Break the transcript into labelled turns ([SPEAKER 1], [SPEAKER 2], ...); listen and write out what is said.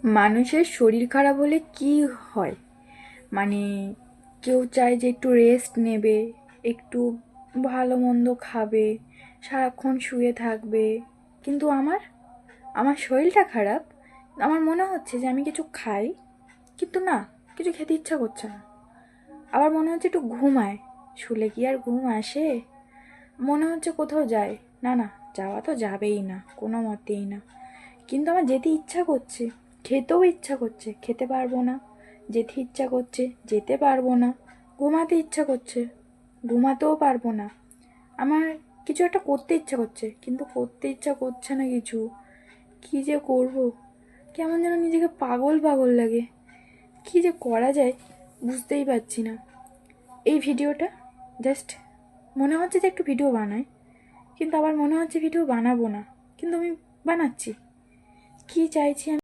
[SPEAKER 1] মানুষের শরীর খারাপ হলে কি হয়, মানে কেউ চায় যে একটু রেস্ট নেবে, একটু ভালো মন্দ খাবে, সারাক্ষণ শুয়ে থাকবে। কিন্তু আমার আমার শরীরটা খারাপ, আমার মনে হচ্ছে যে আমি কিছু খাই, কিন্তু না, কিছু খেতে ইচ্ছা করছে না। আবার মনে হচ্ছে একটু ঘুমায়, শুলে কি আর ঘুম আসে? মনে হচ্ছে কোথাও যায়, না না, যাওয়া তো যাবেই না, কোনো মতেই না। কিন্তু আমার যেতে ইচ্ছা করছে, খেতেও ইচ্ছা করছে, খেতে পারবো না। যেতে ইচ্ছা করছে, যেতে পারবো না। ঘুমাতে ইচ্ছা করছে, ঘুমাতেও পারবো না। আমার কিছু একটা করতে ইচ্ছা করছে, কিন্তু করতে ইচ্ছা করছে না কিছু। কি যে করব, কেমন যেন নিজেকে পাগল পাগল লাগে। কি যে করা যায় বুঝতেই পারছি না। এই ভিডিওটা জাস্ট মনে হচ্ছে যে একটু ভিডিও বানাই, কিন্তু আবার মনে হচ্ছে ভিডিও বানাবো না, কিন্তু আমি বানাচ্ছি। কি চাইছি আমি?